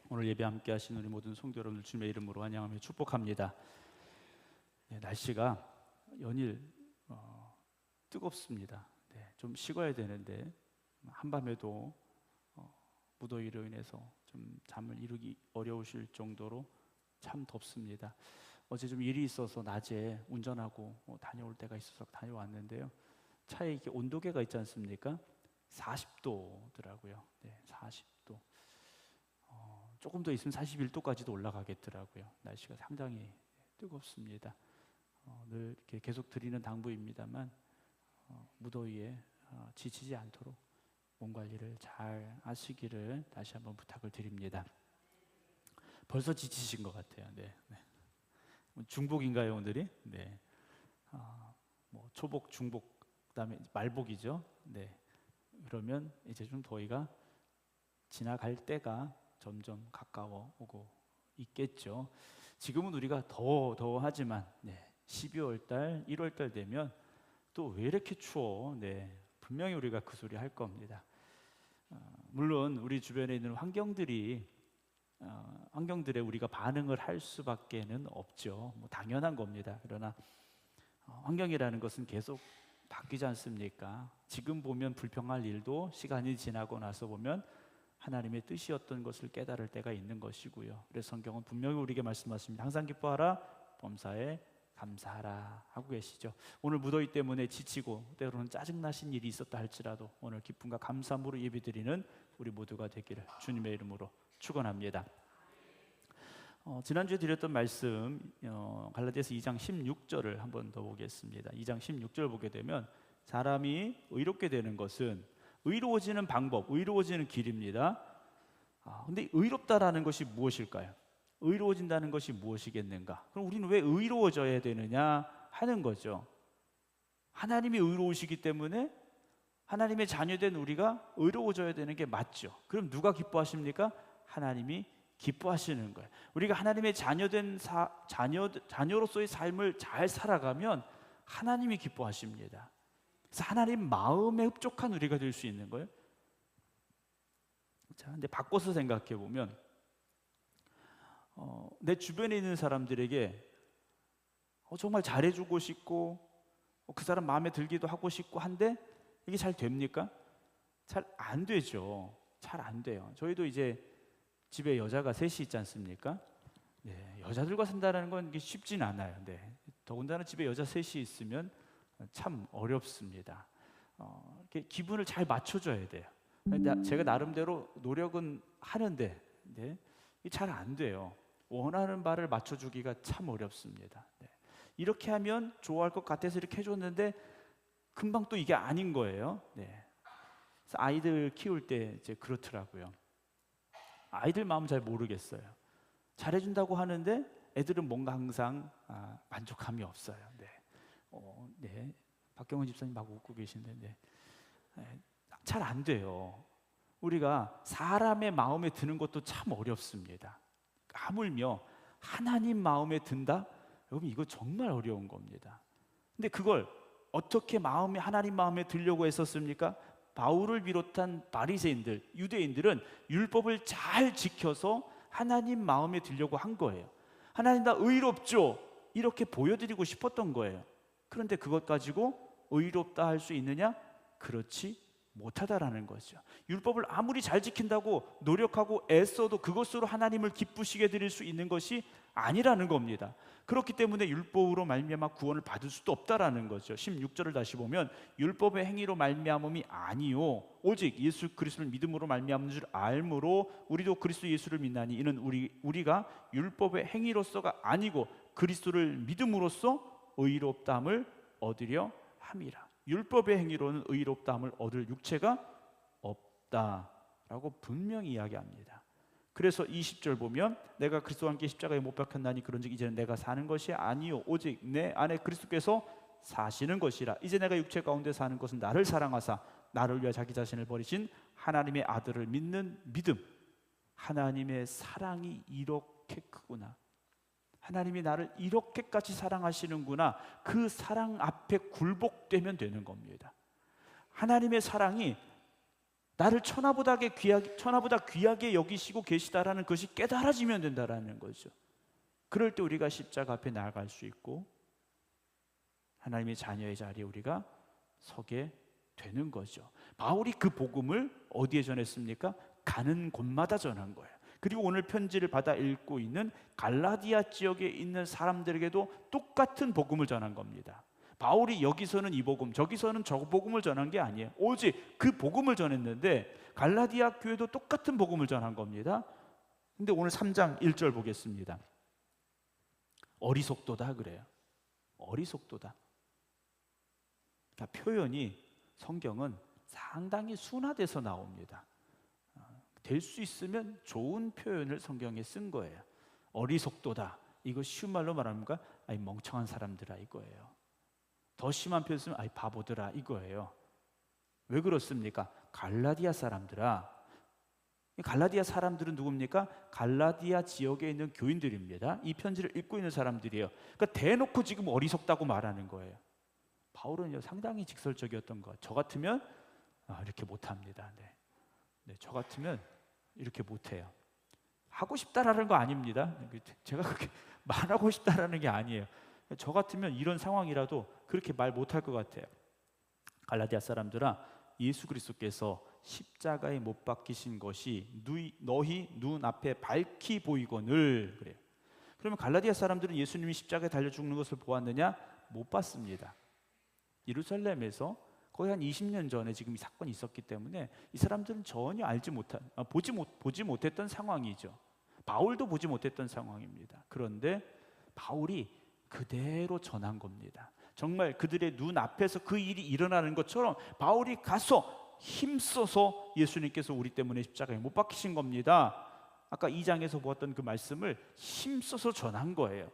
오늘 예배 함께 하신 우리 모든 성도 여러분들 주님의 이름으로 환영하며 축복합니다. 날씨가 연일 뜨겁습니다. 좀 식어야 되는데 한밤에도 무더위로 인해서 좀 잠을 이루기 어려우실 정도로 참 덥습니다. 어제 좀 일이 있어서 낮에 운전하고 다녀올 때가 있어서 다녀왔는데요. 차에 이렇게 온도계가 있지 않습니까? 40도더라고요. 40도. 조금 더 있으면 41도까지도 올라가겠더라고요. 날씨가 상당히 뜨겁습니다. 늘 이렇게 계속 드리는 당부입니다만 무더위에 지치지 않도록 몸 관리를 잘 하시기를 다시 한번 부탁을 드립니다. 벌써 지치신 것 같아요. 중복인가요 오늘이? 초복, 중복, 그다음에 말복이죠. 그러면 이제 좀 더위가 지나갈 때가 점점 가까워 오고 있겠죠. 지금은 우리가 더하지만 12월 달, 1월 달 되면 또 왜 이렇게 추워? 분명히 우리가 그 소리 할 겁니다. 물론 우리 주변에 있는 환경들에 우리가 반응을 할 수밖에는 없죠. 당연한 겁니다. 그러나 환경이라는 것은 계속 바뀌지 않습니까? 지금 보면 불평할 일도 시간이 지나고 나서 보면 하나님의 뜻이었던 것을 깨달을 때가 있는 것이고요. 그래서 성경은 분명히 우리에게 말씀하십니다. 항상 기뻐하라, 범사에 감사하라 하고 계시죠. 오늘 무더위 때문에 지치고 때로는 짜증나신 일이 있었다 할지라도 오늘 기쁨과 감사함으로 예배드리는 우리 모두가 되기를 주님의 이름으로 축원합니다. 지난주에 드렸던 말씀 갈라디아서 2장 16절을 한번 더 보겠습니다. 2장 16절 보게 되면 사람이 의롭게 되는 것은 의로워지는 방법, 의로워지는 길입니다. 근데 의롭다라는 것이 무엇일까요? 의로워진다는 것이 무엇이겠는가? 그럼 우리는 왜 의로워져야 되느냐 하는 거죠. 하나님이 의로우시기 때문에 하나님의 자녀된 우리가 의로워져야 되는 게 맞죠. 그럼 누가 기뻐하십니까? 하나님이 기뻐하시는 거예요. 우리가 하나님의 자녀로서의 삶을 잘 살아가면 하나님이 기뻐하십니다. 그래서 하나님 마음에 흡족한 우리가 될 수 있는 거예요. 자, 근데 바꿔서 생각해 보면 내 주변에 있는 사람들에게 정말 잘해주고 싶고 그 사람 마음에 들기도 하고 싶고 한데 이게 잘 됩니까? 잘 안 되죠. 잘 안 돼요. 저희도 이제 집에 여자가 셋이 있지 않습니까? 여자들과 산다는 건 이게 쉽진 않아요. 더군다나 집에 여자 셋이 있으면 참 어렵습니다. 이렇게 기분을 잘 맞춰줘야 돼요. 제가 나름대로 노력은 하는데 잘 안 돼요. 원하는 바를 맞춰주기가 참 어렵습니다. 이렇게 하면 좋아할 것 같아서 이렇게 해줬는데 금방 또 이게 아닌 거예요. 그래서 아이들 키울 때 이제 그렇더라고요. 아이들 마음 잘 모르겠어요. 잘해준다고 하는데 애들은 뭔가 항상 만족감이 없어요. 박경원 집사님 막 웃고 계신데 잘 안 돼요. 우리가 사람의 마음에 드는 것도 참 어렵습니다. 하물며 하나님 마음에 든다? 여러분 이거 정말 어려운 겁니다. 근데 그걸 어떻게 하나님 마음에 들려고 했었습니까? 바울을 비롯한 바리새인들, 유대인들은 율법을 잘 지켜서 하나님 마음에 들려고 한 거예요. 하나님 나 의롭죠? 이렇게 보여드리고 싶었던 거예요. 그런데 그것 가지고 의롭다 할 수 있느냐? 그렇지 못하다라는 거죠. 율법을 아무리 잘 지킨다고 노력하고 애써도 그것으로 하나님을 기쁘시게 드릴 수 있는 것이 아니라는 겁니다. 그렇기 때문에 율법으로 말미암아 구원을 받을 수도 없다라는 거죠. 16절을 다시 보면 율법의 행위로 말미암음이 아니요 오직 예수 그리스도를 믿음으로 말미암는 줄 알므로 우리도 그리스도 예수를 믿나니 이는 우리가 율법의 행위로서가 아니고 그리스도를 믿음으로써 의롭다함을 얻으려 함이라. 율법의 행위로는 의롭다함을 얻을 육체가 없다라고 분명히 이야기합니다. 그래서 20절 보면 내가 그리스도와 함께 십자가에 못 박혔나니 그런즉 이제는 내가 사는 것이 아니요 오직 내 안에 그리스도께서 사시는 것이라. 이제 내가 육체 가운데 사는 것은 나를 사랑하사 나를 위하여 자기 자신을 버리신 하나님의 아들을 믿는 믿음. 하나님의 사랑이 이렇게 크구나. 하나님이 나를 이렇게까지 사랑하시는구나. 그 사랑 앞에 굴복되면 되는 겁니다. 하나님의 사랑이 나를 천하보다 귀하게 여기시고 계시다라는 것이 깨달아지면 된다라는 거죠. 그럴 때 우리가 십자가 앞에 나아갈 수 있고 하나님의 자녀의 자리에 우리가 서게 되는 거죠. 바울이 그 복음을 어디에 전했습니까? 가는 곳마다 전한 거예요. 그리고 오늘 편지를 받아 읽고 있는 갈라디아 지역에 있는 사람들에게도 똑같은 복음을 전한 겁니다. 바울이 여기서는 이 복음, 저기서는 저 복음을 전한 게 아니에요. 오직 그 복음을 전했는데 갈라디아 교회도 똑같은 복음을 전한 겁니다. 근데 오늘 3장 1절 보겠습니다. 어리석도다 그래요. 어리석도다. 그러니까 표현이 성경은 상당히 순화돼서 나옵니다. 될 수 있으면 좋은 표현을 성경에 쓴 거예요. 어리석도다. 이거 쉬운 말로 말합니까? 아이 멍청한 사람들아 이거예요. 더 심한 표현 쓰면 아이 바보들아 이거예요. 왜 그렇습니까? 갈라디아 사람들아. 갈라디아 사람들은 누굽니까? 갈라디아 지역에 있는 교인들입니다. 이 편지를 읽고 있는 사람들이에요. 그러니까 대놓고 지금 어리석다고 말하는 거예요. 바울은 상당히 직설적이었던 것. 저 같으면 이렇게 못합니다. 네, 저 같으면 이렇게 못해요. 하고 싶다라는 거 아닙니다. 제가 그렇게 말하고 싶다라는 게 아니에요. 저 같으면 이런 상황이라도 그렇게 말 못할 것 같아요. 갈라디아 사람들아, 예수 그리스도께서 십자가에 못 박히신 것이 너희 눈앞에 밝히 보이거늘 그래요. 그러면 갈라디아 사람들은 예수님이 십자가에 달려 죽는 것을 보았느냐? 못 봤습니다. 예루살렘에서 거의 한 20년 전에 지금 이 사건이 있었기 때문에 이 사람들은 전혀 보지 못했던 상황이죠. 바울도 보지 못했던 상황입니다. 그런데 바울이 그대로 전한 겁니다. 정말 그들의 눈앞에서 그 일이 일어나는 것처럼 바울이 가서 힘써서 예수님께서 우리 때문에 십자가에 못 박히신 겁니다. 아까 2장에서 보았던 그 말씀을 힘써서 전한 거예요.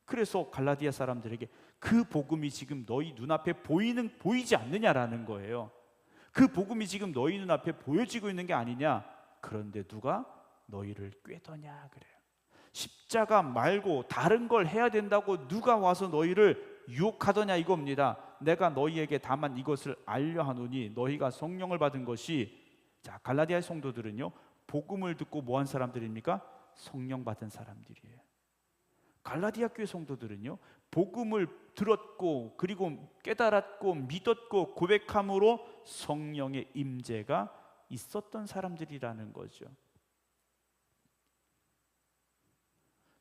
그래서 갈라디아 사람들에게 그 복음이 지금 너희 눈앞에 보이지 않느냐라는 거예요. 그 복음이 지금 너희 눈앞에 보여지고 있는 게 아니냐. 그런데 누가 너희를 꾀더냐 그래요. 십자가 말고 다른 걸 해야 된다고 누가 와서 너희를 유혹하더냐 이겁니다. 내가 너희에게 다만 이것을 알려 하노니 너희가 성령을 받은 것이, 자 갈라디아의 성도들은요 복음을 듣고 뭐한 사람들입니까? 성령 받은 사람들이에요. 갈라디아 교회 성도들은요 복음을 들었고 그리고 깨달았고 믿었고 고백함으로 성령의 임재가 있었던 사람들이라는 거죠.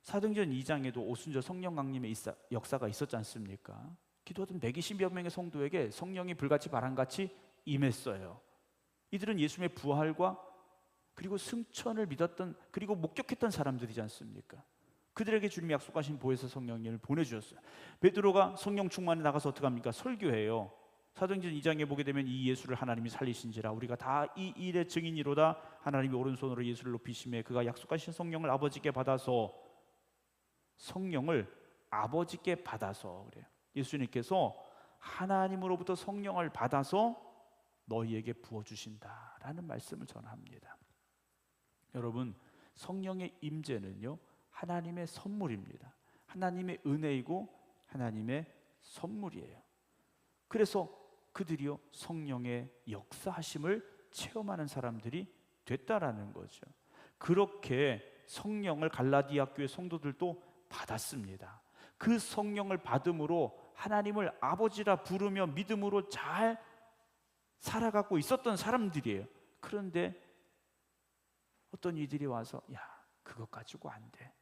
사도행전 2장에도 오순절 성령 강림의 역사가 있었지 않습니까? 기도하던 120여 명의 성도에게 성령이 불같이 바람같이 임했어요. 이들은 예수님의 부활과 그리고 승천을 믿었던 그리고 목격했던 사람들이지 않습니까? 그들에게 주님이 약속하신 보혜사 성령님을 보내주셨어요. 베드로가 성령 충만에 나가서 어떻게 합니까? 설교해요. 사도행전 2장에 보게 되면 이 예수를 하나님이 살리신지라 우리가 다 이 일의 증인이로다. 하나님이 오른손으로 예수를 높이심에 그가 약속하신 성령을 아버지께 받아서, 성령을 아버지께 받아서 그래요. 예수님께서 하나님으로부터 성령을 받아서 너희에게 부어주신다라는 말씀을 전합니다. 여러분, 성령의 임재는요 하나님의 선물입니다. 하나님의 은혜이고 하나님의 선물이에요. 그래서 그들이요 성령의 역사하심을 체험하는 사람들이 됐다라는 거죠. 그렇게 성령을 갈라디아 교회 성도들도 받았습니다. 그 성령을 받음으로 하나님을 아버지라 부르며 믿음으로 잘 살아가고 있었던 사람들이에요. 그런데 어떤 이들이 와서 야 그것 가지고 안 돼.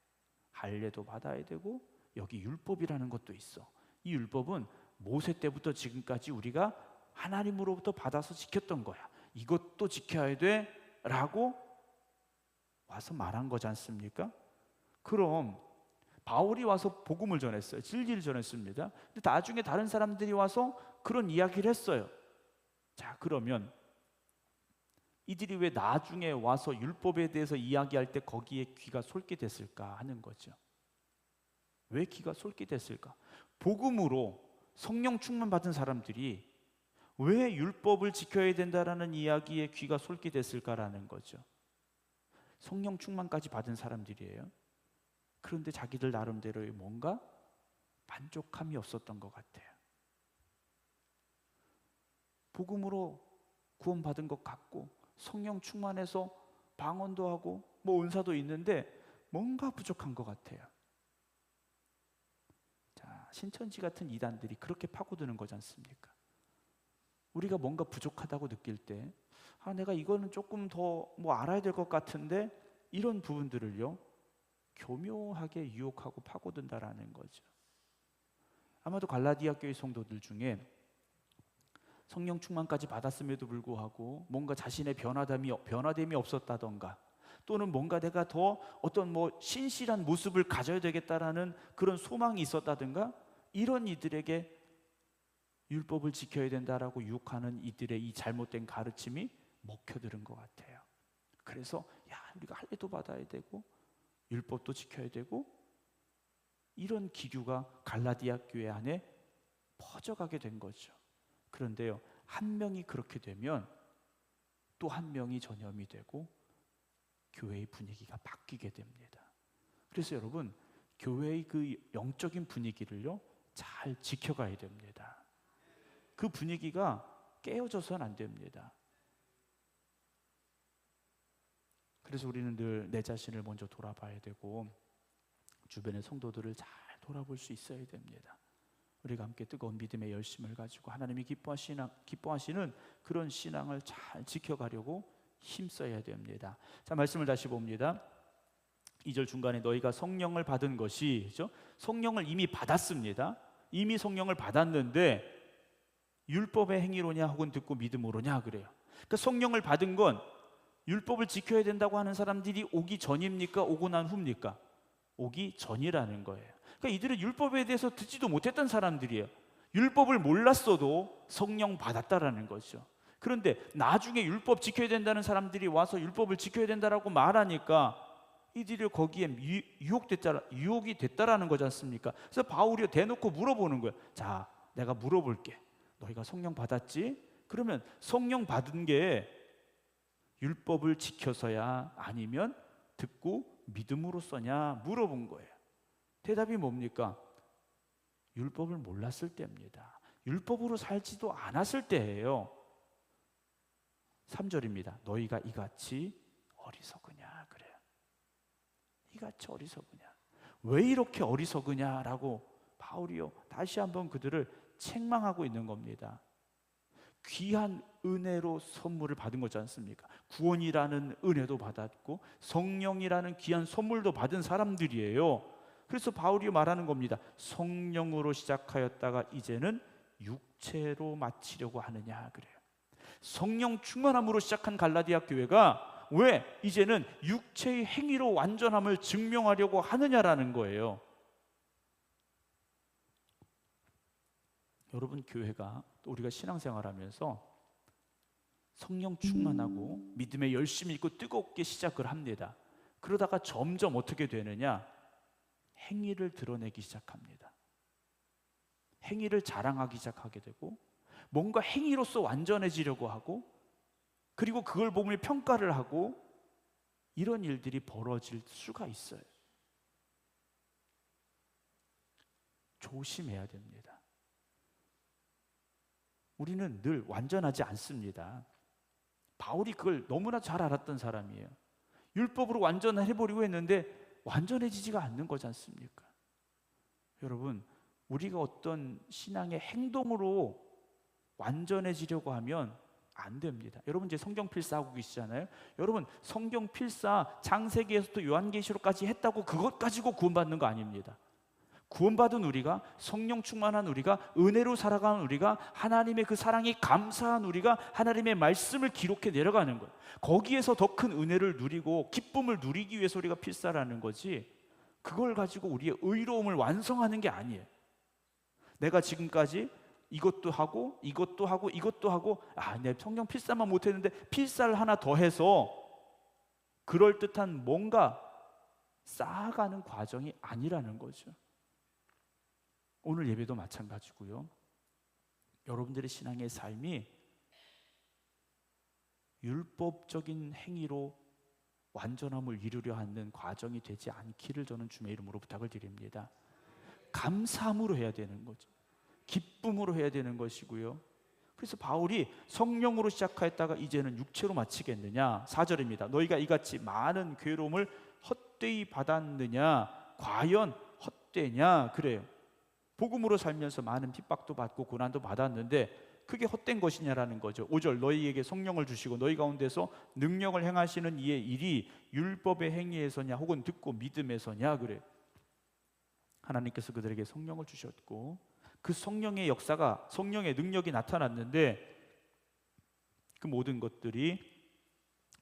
할례도 받아야 되고 여기 율법이라는 것도 있어. 이 율법은 모세 때부터 지금까지 우리가 하나님으로부터 받아서 지켰던 거야. 이것도 지켜야 돼 라고 와서 말한 거지 않습니까? 그럼 바울이 와서 복음을 전했어요. 진리를 전했습니다. 근데 나중에 다른 사람들이 와서 그런 이야기를 했어요. 자 그러면 이들이 왜 나중에 와서 율법에 대해서 이야기할 때 거기에 귀가 솔깃했을까 하는 거죠. 왜 귀가 솔깃했을까? 복음으로 성령 충만 받은 사람들이 왜 율법을 지켜야 된다라는 이야기에 귀가 솔깃했을까라는 거죠. 성령 충만까지 받은 사람들이에요. 그런데 자기들 나름대로의 뭔가 만족함이 없었던 것 같아요. 복음으로 구원받은 것 같고 성령 충만해서 방언도 하고 뭐 은사도 있는데 뭔가 부족한 것 같아요. 자, 신천지 같은 이단들이 그렇게 파고드는 거지 않습니까? 우리가 뭔가 부족하다고 느낄 때 내가 이거는 조금 더 뭐 알아야 될 것 같은데, 이런 부분들을요 교묘하게 유혹하고 파고든다라는 거죠. 아마도 갈라디아 교회 성도들 중에 성령 충만까지 받았음에도 불구하고 뭔가 자신의 변화됨이 없었다던가, 또는 뭔가 내가 더 어떤 뭐 신실한 모습을 가져야 되겠다라는 그런 소망이 있었다든가, 이런 이들에게 율법을 지켜야 된다라고 유혹하는 이들의 이 잘못된 가르침이 먹혀들은 것 같아요. 그래서 우리가 할례도 받아야 되고 율법도 지켜야 되고, 이런 기류가 갈라디아 교회 안에 퍼져가게 된 거죠. 그런데요, 한 명이 그렇게 되면 또 한 명이 전염이 되고 교회의 분위기가 바뀌게 됩니다. 그래서 여러분, 교회의 그 영적인 분위기를요 잘 지켜가야 됩니다. 그 분위기가 깨어져서는 안 됩니다. 그래서 우리는 늘 내 자신을 먼저 돌아봐야 되고 주변의 성도들을 잘 돌아볼 수 있어야 됩니다. 우리가 함께 뜨거운 믿음의 열심을 가지고 하나님이 기뻐하시는 그런 신앙을 잘 지켜가려고 힘써야 됩니다. 자, 말씀을 다시 봅니다. 2절 중간에 너희가 성령을 받은 것이, 그렇죠? 성령을 이미 받았습니다. 이미 성령을 받았는데 율법의 행위로냐 혹은 듣고 믿음으로냐 그래요. 그러니까 성령을 받은 건 율법을 지켜야 된다고 하는 사람들이 오기 전입니까? 오고 난 후입니까? 오기 전이라는 거예요. 그러니까 이들은 율법에 대해서 듣지도 못했던 사람들이에요. 율법을 몰랐어도 성령 받았다라는 거죠. 그런데 나중에 율법 지켜야 된다는 사람들이 와서 율법을 지켜야 된다라고 말하니까 이들이 거기에 유혹이 됐다라는 거지 않습니까? 그래서 바울이 대놓고 물어보는 거예요. 자, 내가 물어볼게. 너희가 성령 받았지? 그러면 성령 받은 게 율법을 지켜서야 아니면 듣고 믿음으로써냐 물어본 거예요. 대답이 뭡니까? 율법을 몰랐을 때입니다. 율법으로 살지도 않았을 때예요. 3절입니다. 너희가 이같이 어리석으냐 그래요. 이같이 어리석으냐. 왜 이렇게 어리석으냐라고 바울이요 다시 한번 그들을 책망하고 있는 겁니다. 귀한 은혜로 선물을 받은 거지 않습니까? 구원이라는 은혜도 받았고 성령이라는 귀한 선물도 받은 사람들이에요. 그래서 바울이 말하는 겁니다. 성령으로 시작하였다가 이제는 육체로 마치려고 하느냐 그래요. 성령 충만함으로 시작한 갈라디아 교회가 왜 이제는 육체의 행위로 완전함을 증명하려고 하느냐라는 거예요. 여러분, 교회가 또 우리가 신앙생활하면서 성령 충만하고 믿음에 열심히 있고 뜨겁게 시작을 합니다. 그러다가 점점 어떻게 되느냐? 행위를 드러내기 시작합니다. 행위를 자랑하기 시작하게 되고 뭔가 행위로서 완전해지려고 하고, 그리고 그걸 보면 평가를 하고, 이런 일들이 벌어질 수가 있어요. 조심해야 됩니다. 우리는 늘 완전하지 않습니다. 바울이 그걸 너무나 잘 알았던 사람이에요. 율법으로 완전해버리고 했는데 완전해지지가 않는 거지 않습니까? 여러분, 우리가 어떤 신앙의 행동으로 완전해지려고 하면 안 됩니다. 여러분 이제 성경 필사하고 계시잖아요. 여러분 성경 필사 창세기에서부터 요한계시록까지 했다고 그것 가지고 구원받는 거 아닙니다. 구원받은 우리가, 성령 충만한 우리가, 은혜로 살아가는 우리가, 하나님의 그 사랑이 감사한 우리가 하나님의 말씀을 기록해 내려가는 거예요. 거기에서 더 큰 은혜를 누리고 기쁨을 누리기 위해서 우리가 필사라는 거지, 그걸 가지고 우리의 의로움을 완성하는 게 아니에요. 내가 지금까지 이것도 하고 이것도 하고 이것도 하고 내 성경 필사만 못했는데 필사를 하나 더 해서 그럴듯한 뭔가 쌓아가는 과정이 아니라는 거죠. 오늘 예배도 마찬가지고요. 여러분들의 신앙의 삶이 율법적인 행위로 완전함을 이루려 하는 과정이 되지 않기를 저는 주의 이름으로 부탁을 드립니다. 감사함으로 해야 되는 거죠. 기쁨으로 해야 되는 것이고요. 그래서 바울이 성령으로 시작하였다가 이제는 육체로 마치겠느냐. 4절입니다. 너희가 이같이 많은 괴로움을 헛되이 받았느냐. 과연 헛되냐. 그래요. 복음으로 살면서 많은 핍박도 받고 고난도 받았는데 그게 헛된 것이냐라는 거죠. 5절 너희에게 성령을 주시고 너희 가운데서 능력을 행하시는 이의 일이 율법의 행위에서냐 혹은 듣고 믿음에서냐. 그래요. 하나님께서 그들에게 성령을 주셨고 그 성령의 역사가, 성령의 능력이 나타났는데 그 모든 것들이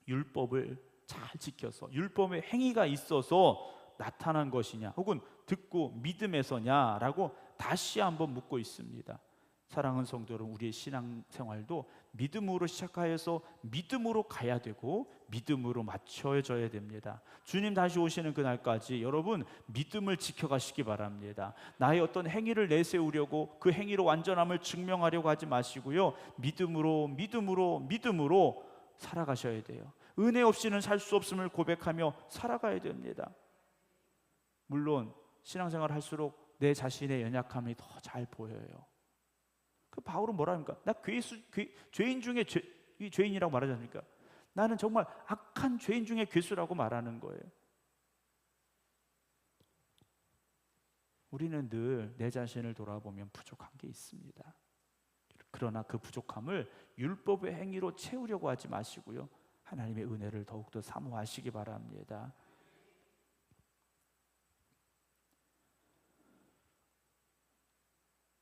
율법을 잘 지켜서 율법의 행위가 있어서 나타난 것이냐 혹은 듣고 믿음에서냐라고 다시 한번 묻고 있습니다. 사랑하는 성도 여러분, 우리의 신앙생활도 믿음으로 시작하여서 믿음으로 가야 되고 믿음으로 맞춰져야 됩니다. 주님 다시 오시는 그날까지 여러분 믿음을 지켜가시기 바랍니다. 나의 어떤 행위를 내세우려고 그 행위로 완전함을 증명하려고 하지 마시고요, 믿음으로 살아가셔야 돼요. 은혜 없이는 살 수 없음을 고백하며 살아가야 됩니다. 물론 신앙생활 할수록 내 자신의 연약함이 더 잘 보여요. 그 바울은 뭐라 합니까? 나 죄인 중에 죄인이라고 말하지 않습니까? 나는 정말 악한 죄인 중에 괴수라고 말하는 거예요. 우리는 늘 내 자신을 돌아보면 부족한 게 있습니다. 그러나 그 부족함을 율법의 행위로 채우려고 하지 마시고요, 하나님의 은혜를 더욱더 사모하시기 바랍니다.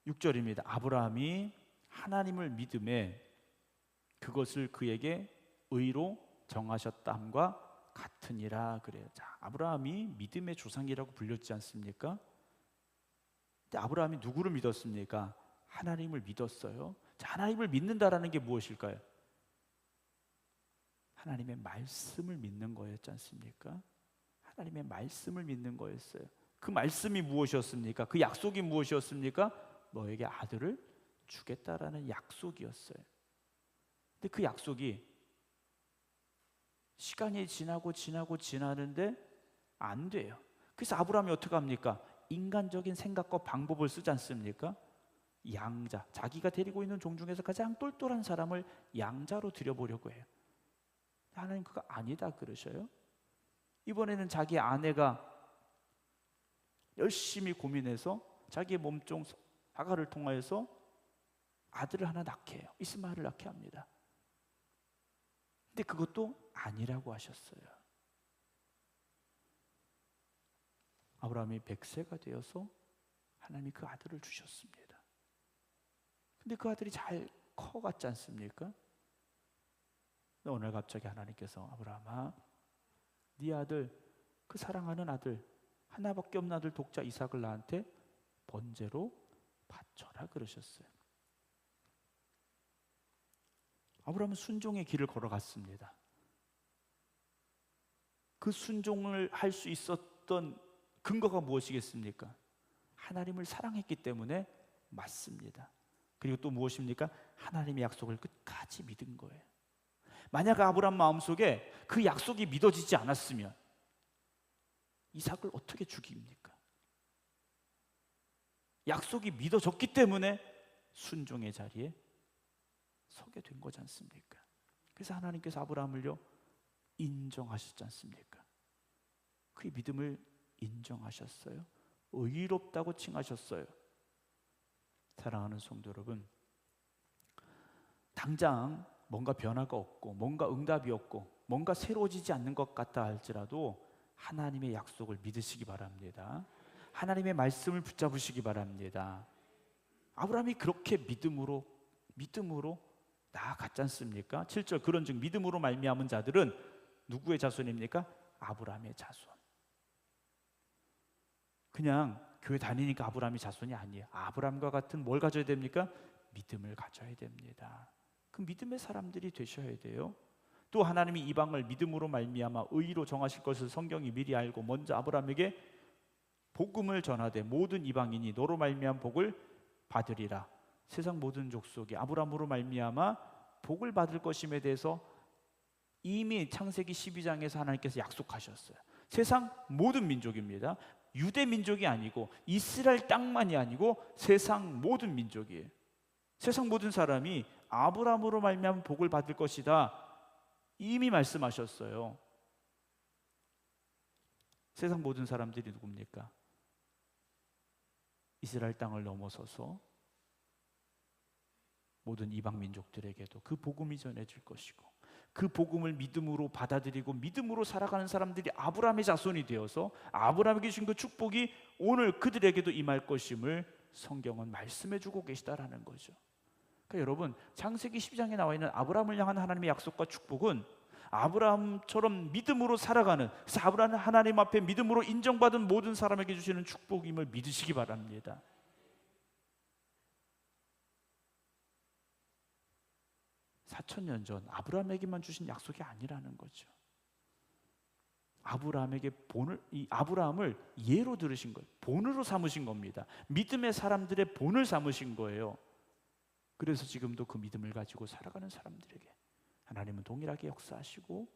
(6절입니다) 아브라함이 하나님을 믿음에 그것을 그에게 의로 정하셨다함과 같으니라. 그래요. 자, 아브라함이 믿음의 조상이라고 불렸지 않습니까? 근데 아브라함이 누구를 믿었습니까? 하나님을 믿었어요. 자, 하나님을 믿는다라는 게 무엇일까요? 하나님의 말씀을 믿는 거였지 않습니까? 하나님의 말씀을 믿는 거였어요. 그 말씀이 무엇이었습니까? 그 약속이 무엇이었습니까? 너에게 아들을 주겠다라는 약속이었어요. 근데 그 약속이 시간이 지나는데 안 돼요. 그래서 아브라함이 어떻게 합니까? 인간적인 생각과 방법을 쓰지 않습니까? 양자, 자기가 데리고 있는 종 중에서 가장 똘똘한 사람을 양자로 드려보려고 해요. 하나님 그거 아니다 그러셔요. 이번에는 자기 아내가 열심히 고민해서 자기의 몸종 하가를 통하여서 아들을 하나 낳게 해요. 이스마엘을 낳게 합니다. 근데 그것도 아니라고 하셨어요. 아브라함이 100세가 되어서 하나님이 그 아들을 주셨습니다. 근데 그 아들이 잘 커갔지 않습니까? 오늘 갑자기 하나님께서 아브라함아, 네 아들, 그 사랑하는 아들, 하나밖에 없는 아들 독자 이삭을 나한테 번제로 바쳐라 그러셨어요. 아브라함은 순종의 길을 걸어갔습니다. 그 순종을 할 수 있었던 근거가 무엇이겠습니까? 하나님을 사랑했기 때문에 맞습니다. 그리고 또 무엇입니까? 하나님의 약속을 끝까지 믿은 거예요. 만약 아브라함 마음속에 그 약속이 믿어지지 않았으면 이삭을 어떻게 죽입니까? 약속이 믿어졌기 때문에 순종의 자리에 서게 된 거지 않습니까? 그래서 하나님께서 아브라함을요 인정하셨지 않습니까? 그의 믿음을 인정하셨어요. 의롭다고 칭하셨어요. 사랑하는 성도 여러분, 당장 뭔가 변화가 없고 뭔가 응답이 없고 뭔가 새로워지지 않는 것 같다 할지라도 하나님의 약속을 믿으시기 바랍니다. 하나님의 말씀을 붙잡으시기 바랍니다. 아브라함이 그렇게 믿음으로 나아갔지 않습니까? 7절 그런즉 믿음으로 말미암은 자들은 누구의 자손입니까? 아브라함의 자손. 그냥 교회 다니니까 아브라함이 자손이 아니에요. 아브라함과 같은 뭘 가져야 됩니까? 믿음을 가져야 됩니다. 그 믿음의 사람들이 되셔야 돼요. 또 하나님이 이방을 믿음으로 말미암아 의로 정하실 것을 성경이 미리 알고 먼저 아브라함에게 복음을 전하되 모든 이방인이 너로 말미암아 복을 받으리라. 세상 모든 족속이 아브라함으로 말미암아 복을 받을 것임에 대해서 이미 창세기 12장에서 하나님께서 약속하셨어요. 세상 모든 민족입니다. 유대 민족이 아니고 이스라엘 땅만이 아니고 세상 모든 민족이에요. 세상 모든 사람이 아브라함으로 말미암아 복을 받을 것이다 이미 말씀하셨어요. 세상 모든 사람들이 누굽니까? 이스라엘 땅을 넘어서서 모든 이방 민족들에게도 그 복음이 전해질 것이고, 그 복음을 믿음으로 받아들이고 믿음으로 살아가는 사람들이 아브라함의 자손이 되어서 아브라함에게 주신 그 축복이 오늘 그들에게도 임할 것임을 성경은 말씀해 주고 계시다라는 거죠. 그러니까 여러분, 창세기 12장에 나와 있는 아브라함을 향한 하나님의 약속과 축복은 아브라함처럼 믿음으로 살아가는, 그래서 아브라함은 하나님 앞에 믿음으로 인정받은 모든 사람에게 주시는 축복임을 믿으시기 바랍니다. 4,000년 전 아브라함에게만 주신 약속이 아니라는 거죠. 아브라함에게 이 아브라함을 예로 들으신 거예요. 본으로 삼으신 겁니다. 믿음의 사람들의 본을 삼으신 거예요. 그래서 지금도 그 믿음을 가지고 살아가는 사람들에게 하나님은 동일하게 역사하시고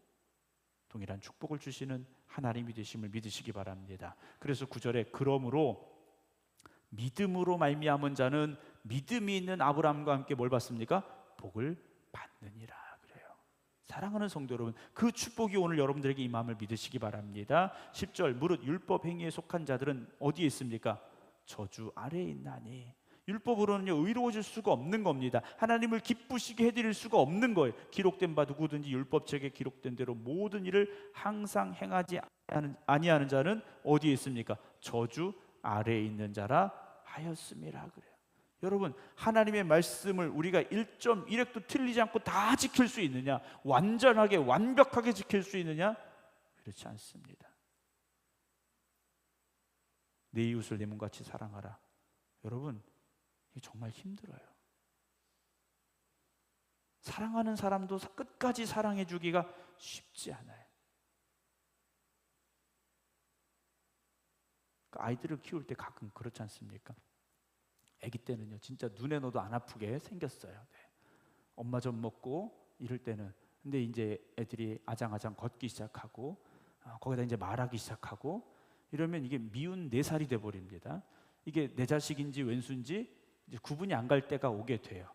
동일한 축복을 주시는 하나님이 되심을 믿으시기 바랍니다. 그래서 9절에 그러므로 믿음으로 말미암은 자는 믿음이 있는 아브라함과 함께 뭘 받습니까? 복을 받느니라 그래요. 사랑하는 성도 여러분, 그 축복이 오늘 여러분들에게 임함을 믿으시기 바랍니다. 10절 무릇 율법 행위에 속한 자들은 어디에 있습니까? 저주 아래에 있나니. 율법으로는요 의로워질 수가 없는 겁니다. 하나님을 기쁘시게 해드릴 수가 없는 거예요. 기록된 바 누구든지 율법책에 기록된 대로 모든 일을 항상 행하지 아니하는 자는 어디에 있습니까? 저주 아래에 있는 자라 하였음이라 그래요. 여러분, 하나님의 말씀을 우리가 1.1획도 틀리지 않고 다 지킬 수 있느냐? 완전하게 완벽하게 지킬 수 있느냐? 그렇지 않습니다. 내 이웃을 내 몸같이 사랑하라. 여러분, 이게 정말 힘들어요. 사랑하는 사람도 끝까지 사랑해 주기가 쉽지 않아요. 아이들을 키울 때 가끔 그렇지 않습니까? 아기 때는요 진짜 눈에 넣어도 안 아프게 생겼어요. 네. 엄마 젖 먹고 이럴 때는. 근데 이제 애들이 아장아장 걷기 시작하고 거기다 이제 말하기 시작하고 이러면 이게 미운 4살이 돼버립니다. 이게 내 자식인지 왼수인지 이제 구분이 안 갈 때가 오게 돼요.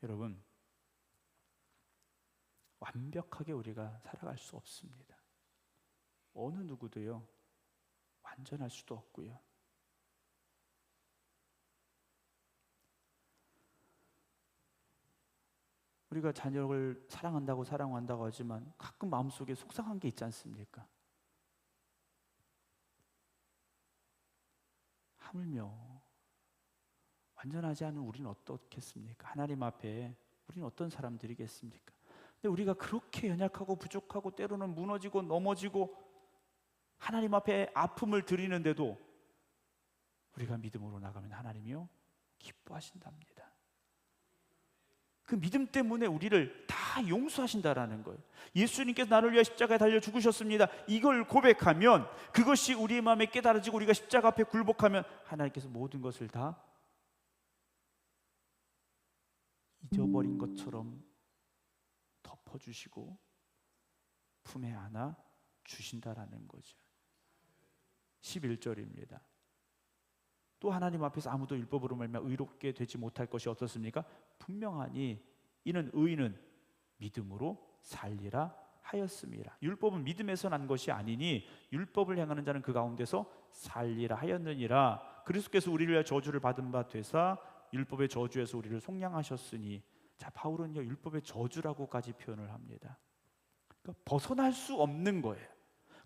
여러분, 완벽하게 우리가 살아갈 수 없습니다. 어느 누구도요 완전할 수도 없고요. 우리가 자녀를 사랑한다고 하지만 가끔 마음속에 속상한 게 있지 않습니까? 하물며 완전하지 않은 우리는 어떻겠습니까? 하나님 앞에 우리는 어떤 사람들이겠습니까? 근데 우리가 그렇게 연약하고 부족하고 때로는 무너지고 넘어지고 하나님 앞에 아픔을 드리는데도 우리가 믿음으로 나가면 하나님이요 기뻐하신답니다. 그 믿음 때문에 우리를 다 용서하신다라는 거예요. 예수님께서 나를 위해 십자가에 달려 죽으셨습니다. 이걸 고백하면, 그것이 우리의 마음에 깨달아지고 우리가 십자가 앞에 굴복하면 하나님께서 모든 것을 다 잊어버린 것처럼 덮어주시고 품에 안아 주신다라는 거죠. 11절입니다. 또 하나님 앞에서 아무도 율법으로 말미암아 의롭게 되지 못할 것이 어떻습니까? 분명하니 이는 의인은 믿음으로 살리라 하였음이라. 율법은 믿음에서 난 것이 아니니 율법을 행하는 자는 그 가운데서 살리라 하였느니라. 그리스도께서 우리를 위하여 저주를 받은 바 되사 율법의 저주에서 우리를 속량하셨으니. 자, 바울은요 율법의 저주라고까지 표현을 합니다. 그러니까 벗어날 수 없는 거예요.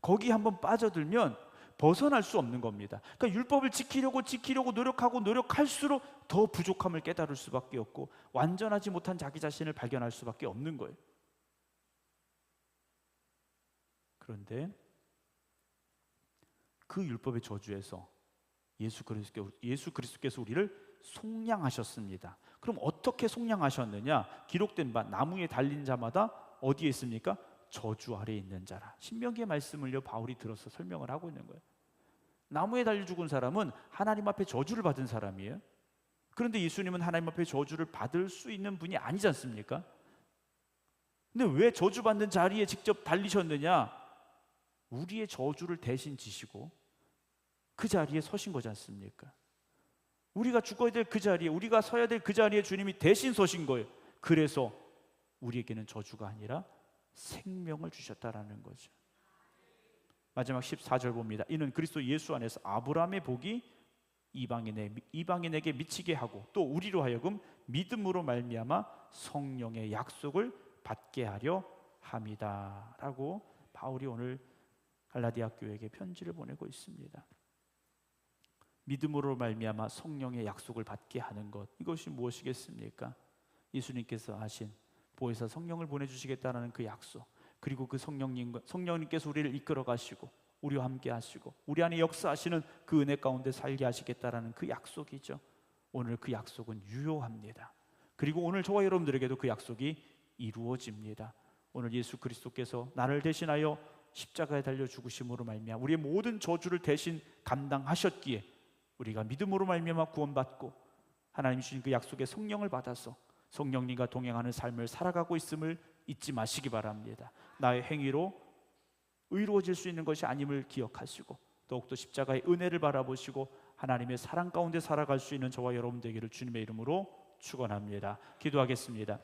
거기 한번 빠져들면 벗어날 수 없는 겁니다. 그러니까 율법을 지키려고 노력할수록 더 부족함을 깨달을 수밖에 없고 완전하지 못한 자기 자신을 발견할 수밖에 없는 거예요. 그런데 그 율법의 저주에서 예수 그리스도께서 우리를 속량하셨습니다. 그럼 어떻게 속량하셨느냐? 기록된 바 나무에 달린 자마다 어디에 있습니까? 저주 아래에 있는 자라. 신명기의 말씀을요 바울이 들어서 설명을 하고 있는 거예요. 나무에 달려 죽은 사람은 하나님 앞에 저주를 받은 사람이에요. 그런데 예수님은 하나님 앞에 저주를 받을 수 있는 분이 아니지 않습니까? 근데 왜 저주받는 자리에 직접 달리셨느냐? 우리의 저주를 대신 지시고 그 자리에 서신 거지 않습니까? 우리가 죽어야 될 그 자리에, 우리가 서야 될 그 자리에 주님이 대신 서신 거예요. 그래서 우리에게는 저주가 아니라 생명을 주셨다라는 거죠. 마지막 14절 봅니다. 이는 그리스도 예수 안에서 아브라함의 복이 이방인에게 미치게 하고 또 우리로 하여금 믿음으로 말미암아 성령의 약속을 받게 하려 함이다 라고 바울이 오늘 갈라디아 교회에게 편지를 보내고 있습니다. 믿음으로 말미암아 성령의 약속을 받게 하는 것, 이것이 무엇이겠습니까? 예수님께서 하신 보혜사 성령을 보내주시겠다는 그 약속, 그리고 그 성령님께서 우리를 이끌어 가시고 우리와 함께 하시고 우리 안에 역사하시는 그 은혜 가운데 살게 하시겠다라는 그 약속이죠. 오늘 그 약속은 유효합니다. 그리고 오늘 저와 여러분들에게도 그 약속이 이루어집니다. 오늘 예수 그리스도께서 나를 대신하여 십자가에 달려 죽으심으로 말미암아 우리의 모든 저주를 대신 감당하셨기에 우리가 믿음으로 말미암아 구원받고 하나님 주신 그 약속의 성령을 받아서 성령님과 동행하는 삶을 살아가고 있음을 잊지 마시기 바랍니다. 나의 행위로 의로워질 수 있는 것이 아님을 기억하시고 더욱더 십자가의 은혜를 바라보시고 하나님의 사랑 가운데 살아갈 수 있는 저와 여러분 되기를 주님의 이름으로 축원합니다. 기도하겠습니다.